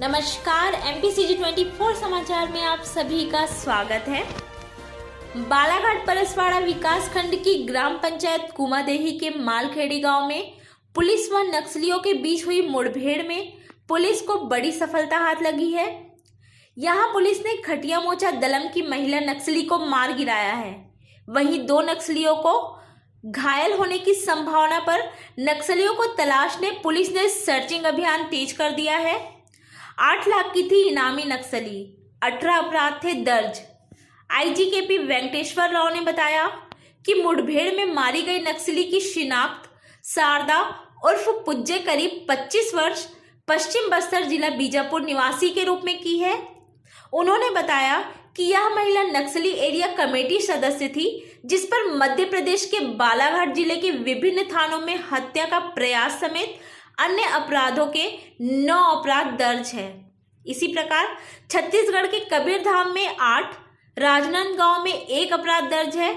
नमस्कार, MPCG 24 समाचार में आप सभी का स्वागत है। बालाघाट परसवाड़ा विकास खंड की ग्राम पंचायत कुमादेही के मालखेड़ी गांव में पुलिस व नक्सलियों के बीच हुई मुठभेड़ में पुलिस को बड़ी सफलता हाथ लगी है। यहां पुलिस ने खटिया मोचा दलम की महिला नक्सली को मार गिराया है। वहीं 2 नक्सलियों को घायल होने की संभावना पर नक्सलियों को तलाशने पुलिस ने सर्चिंग अभियान तेज कर दिया है। 8 लाख की थी इनामी नक्सली, 18 अपराध थे दर्ज। IGKP वेंकटेश्वर राव ने बताया कि मुठभेड़ में मारी गई नक्सली की शिनाख्त शारदा उर्फ पुज्जे करीब 25 वर्ष पश्चिम बस्तर जिला बीजापुर निवासी के रूप में की है। उन्होंने बताया कि यह महिला नक्सली एरिया कमेटी सदस्य थी, जिस पर मध्य प्रदेश के बालाघाट जिले के विभिन्न थानों में हत्या का प्रयास समेत अन्य अपराधों के 9 अपराध दर्ज है। इसी प्रकार छत्तीसगढ़ के कबीरधाम में 8, राजनांदगांव में 1 अपराध दर्ज है।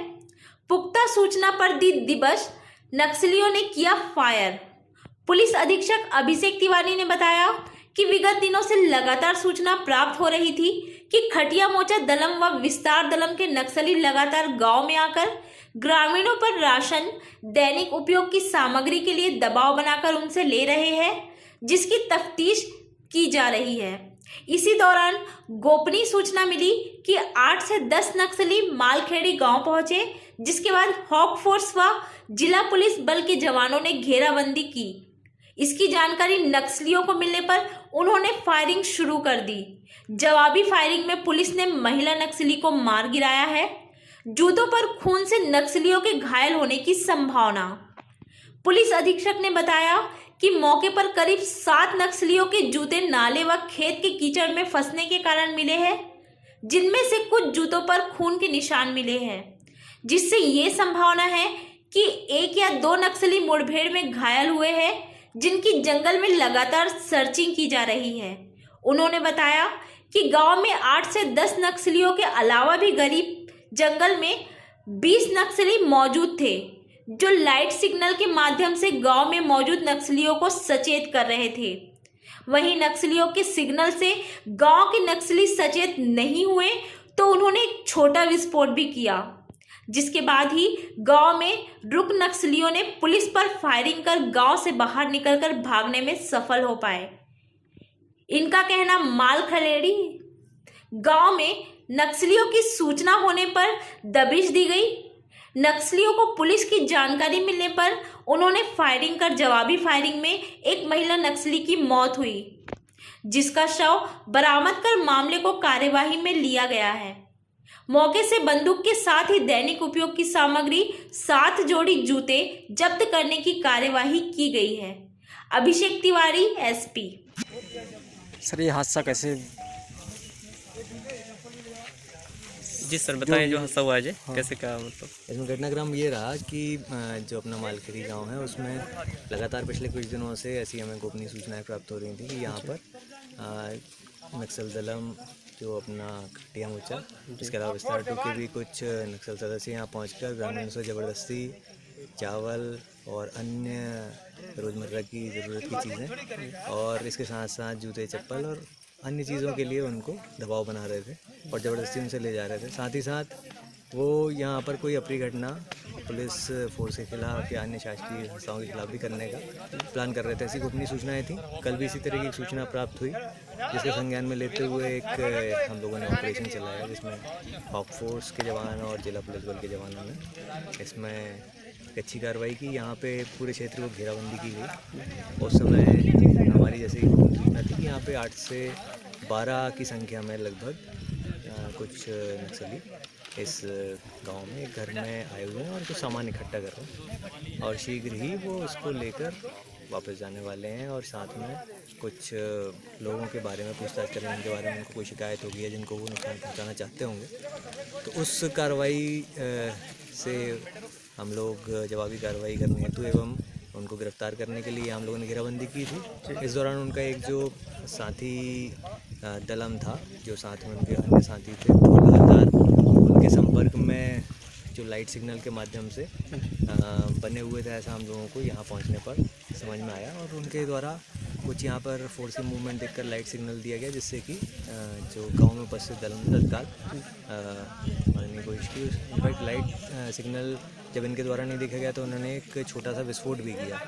पुख्ता सूचना पर दिवस नक्सलियों ने किया फायर। पुलिस अधीक्षक अभिषेक तिवारी ने बताया कि विगत दिनों से लगातार सूचना प्राप्त हो रही थी कि खटिया मोचा दलम व विस्तार दलम के नक्सली लगातार गांव में आकर ग्रामीणों पर राशन, दैनिक उपयोग की सामग्री के लिए दबाव बनाकर उनसे ले रहे हैं, जिसकी तफ्तीश की जा रही है। इसी दौरान गोपनीय सूचना मिली कि 8 से 10 नक्सली मालखेड़ी गांव पहुंचे, जिसके बाद हॉक फोर्स व जिला पुलिस बल के जवानों ने घेराबंदी की। इसकी जानकारी नक्सलियों को मिलने पर उन्होंने फायरिंग शुरू कर दी। जवाबी फायरिंग में पुलिस ने महिला नक्सली को मार गिराया है। जूतों पर खून से नक्सलियों के घायल होने की संभावना। पुलिस अधीक्षक ने बताया कि मौके पर करीब 7 नक्सलियों के जूते नाले व खेत के कीचड़ में फंसने के कारण मिले हैं, जिनमें से कुछ जूतों पर खून के निशान मिले हैं, जिससे ये संभावना है कि 1 या 2 नक्सली मुठभेड़ में घायल हुए हैं, जिनकी जंगल में लगातार सर्चिंग की जा रही है। उन्होंने बताया कि गांव में 8 से 10 नक्सलियों के अलावा भी गरीब जंगल में 20 नक्सली मौजूद थे, जो लाइट सिग्नल के माध्यम से गांव में मौजूद नक्सलियों को सचेत कर रहे थे। वहीं नक्सलियों के सिग्नल से गांव के नक्सली सचेत नहीं हुए तो उन्होंने एक छोटा विस्फोट भी किया, जिसके बाद ही गांव में रुक नक्सलियों ने पुलिस पर फायरिंग कर गांव से बाहर निकलकर भागने में सफल हो पाए। इनका कहना मालखेड़ी गांव में नक्सलियों की सूचना होने पर दबिश दी गई। नक्सलियों को पुलिस की जानकारी मिलने पर उन्होंने फायरिंग कर जवाबी फायरिंग में एक महिला नक्सली की मौत हुई, जिसका शव बरामद कर मामले को कार्यवाही में लिया गया है। मौके से बंदूक के साथ ही दैनिक उपयोग की सामग्री 7 जोड़ी जूते जब्त करने की कार्यवाही की गई है। अभिषेक तिवारी, SP। सर, ये हादसा कैसे? जी सर, बताइए जो हादसा हुआ है जी। हाँ। कैसे क्या मतलब? इसमें घटनाक्रम ये रहा कि जो अपना मालखेड़ी गांव है उसमें लगातार पिछले कुछ दिनों से ऐसी हमें गोपनीय सूचनाएं प्राप्त हो रही थी कि यहाँ पर नक्सल दलम जो अपना खटिया मोचा, इसके अलावा विस्तार 2 के भी कुछ नक्सल सदस्य यहाँ पहुँचकर ग्रामीणों से ज़बरदस्ती चावल और अन्य रोज़मर्रा की ज़रूरत की चीज़ें और इसके साथ साथ जूते, चप्पल और अन्य चीज़ों के लिए उनको दबाव बना रहे थे और ज़बरदस्ती उनसे ले जा रहे थे। साथ ही साथ वो यहाँ पर कोई अप्रिय घटना पुलिस फोर्स के खिलाफ या अन्य शासकीय संस्थाओं के खिलाफ भी करने का प्लान कर रहे थे। ऐसी गोपनीय सूचनाएं थी। कल भी इसी तरह की सूचना प्राप्त हुई, जिसके संज्ञान में लेते हुए एक हम लोगों ने ऑपरेशन चलाया, जिसमें हॉक फोर्स के जवान और जिला पुलिस बल के जवानों ने इसमें अच्छी कार्रवाई की। यहाँ पे पूरे क्षेत्र को घेराबंदी की गई। उस समय हमारी जैसे सूचना थी कि यहाँ पे 8 से 12 की संख्या में लगभग कुछ नक्सली इस गांव में एक घर में आए हुए हैं और कुछ सामान इकट्ठा कर रहे हैं और शीघ्र ही वो उसको लेकर वापस जाने वाले हैं। और साथ में कुछ लोगों के बारे में पूछताछ करें, उनके बारे में उनको कोई शिकायत होगी है जिनको वो नुकसान पहुँचाना चाहते होंगे, तो उस कार्रवाई से हम लोग जवाबी कार्रवाई करने हेतु एवं उनको गिरफ्तार करने के लिए हम लोगों ने घेराबंदी की थी। इस दौरान उनका एक जो साथी दलम था, जो साथ में उनके अन्य साथी थे, वो लगातार उनके संपर्क में जो लाइट सिग्नल के माध्यम से बने हुए थे, ऐसा हम लोगों को यहाँ पहुँचने पर समझ में आया और उनके द्वारा कुछ यहाँ पर फोर्स की मूवमेंट देखकर लाइट सिग्नल दिया गया, जिससे कि जो गांव में उपस्थित दल ने तत्काल मारने की कोशिश की। इनफैक्ट लाइट सिग्नल जब इनके द्वारा नहीं देखा गया तो उन्होंने एक छोटा सा विस्फोट भी किया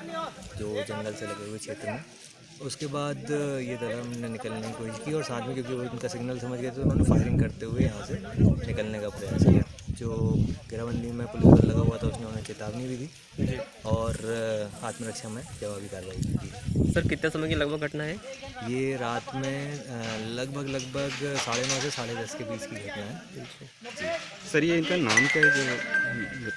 जो जंगल से लगे हुए क्षेत्र में। उसके बाद ये दलम ने निकलने की कोशिश की और साथ में क्योंकि वो इनका सिग्नल समझ गए तो उन्होंने फायरिंग करते हुए यहाँ से निकलने का प्रयास किया। जो घेराबंदी में पुलिस बल लगा हुआ था उसने उन्हें चेतावनी भी दी और आत्मरक्षा में जवाबी कार्रवाई की थी। सर कितने समय की लगभग घटना है? ये रात में लगभग 9:30 से 10:30 के बीच की घटना है। सर ये इनका नाम क्या है जो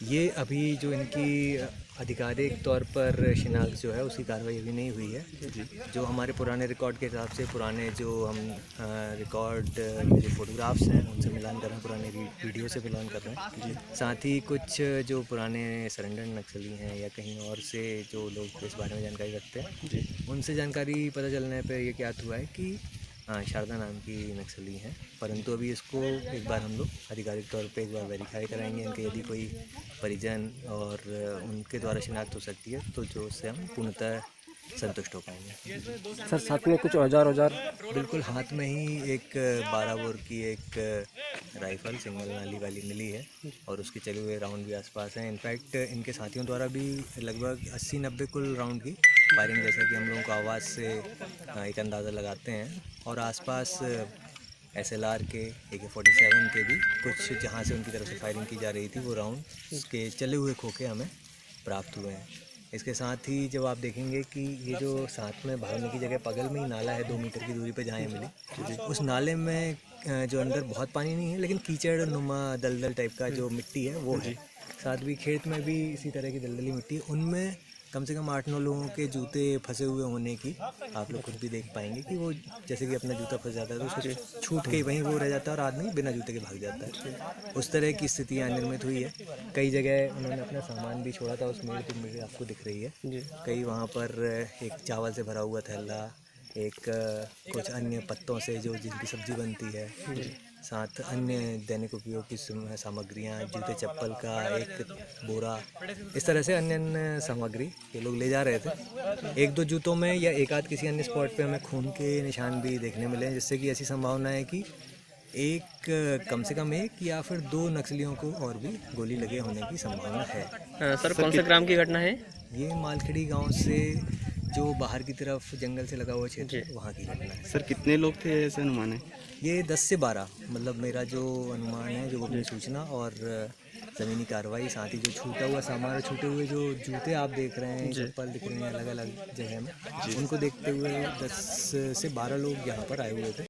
ये अभी जो इनकी आधिकारिक तौर पर शिनाख्त जो है उसकी कार्रवाई अभी नहीं हुई है। जो हमारे पुराने रिकॉर्ड के हिसाब से पुराने जो हम रिकॉर्ड जो फोटोग्राफ्स हैं उनसे मिलान कर रहे हैं, पुराने वीडियो से मिलान कर रहे हैं। साथ ही कुछ जो पुराने सरेंडर नक्सली हैं या कहीं और से जो लोग इस बारे में जानकारी रखते हैं उनसे जानकारी पता चलने पर यह क्या हुआ है कि शारदा नाम की नक्सली हैं, परंतु अभी इसको एक बार हम लोग आधिकारिक तौर पे एक बार वेरीफाई कराएंगे। इनके यदि कोई परिजन और उनके द्वारा शिनाख्त हो सकती है तो जो उससे हम पूर्णतः संतुष्ट हो पाएंगे। सर साथ में कुछ औजार बिल्कुल, हाथ में ही एक 12 बोर की एक राइफ़ल सिंगल नाली वाली मिली है और उसके चले हुए राउंड भी आसपास हैं। इनफैक्ट इनके साथियों द्वारा भी लगभग 80-90 कुल राउंड की फायरिंग, जैसा कि हम लोगों को आवाज़ से एक अंदाज़ा लगाते हैं। और आसपास SLR के AK-47 के भी कुछ जहां से उनकी तरफ से फायरिंग की जा रही थी वो राउंड उसके चले हुए खोखे हमें प्राप्त हुए हैं। इसके साथ ही जब आप देखेंगे कि ये जो साथ में भागने की जगह बगल में ही नाला है 2 मीटर की दूरी पे जहाँ ये मिली, उस नाले में जो अंदर बहुत पानी नहीं है लेकिन कीचड़ नुमा दलदल टाइप का जो मिट्टी है वो है। साथ भी खेत में भी इसी तरह की दलदली मिट्टी, उनमें कम से कम 8-9 लोगों के जूते फंसे हुए होने की आप लोग खुद भी देख पाएंगे कि वो जैसे कि अपना जूता फंस जाता है तो उसको छूट के वहीं वो रह जाता है और आदमी बिना जूते के भाग जाता है। उस तरह की स्थितियाँ निर्मित हुई है। कई जगह उन्होंने अपना सामान भी छोड़ा था, उस मेड़ आपको दिख रही है। कई वहाँ पर एक चावल से भरा हुआ थैला, एक कुछ अन्य पत्तों से जो जिनकी सब्जी बनती है, साथ अन्य दैनिक उपयोग की सामग्रियाँ, जूते चप्पल का एक बोरा, इस तरह से अन्य सामग्री ये लोग ले जा रहे थे। 1-2 जूतों में या एक आध किसी अन्य स्पॉट पे हमें खून के निशान भी देखने मिले हैं, जिससे कि ऐसी संभावना है कि कम से कम एक या फिर 2 नक्सलियों को और भी गोली लगे होने की संभावना है। सर कौन से ग्राम की घटना है? ये मालखेड़ी गांव से जो बाहर की तरफ जंगल से लगा हुआ क्षेत्र वहाँ की घटना है। सर कितने लोग थे ऐसे अनुमान है? ये 10 से 12 मतलब मेरा जो अनुमान है, जो अपनी सूचना और ज़मीनी कार्रवाई, साथ ही जो छूटा हुआ सामान, छूटे हुए जो जूते आप देख रहे हैं, चप्पल दिख रहे हैं अलग अलग जगह में, उनको देखते हुए 10 से 12 लोग यहाँ पर आए हुए थे।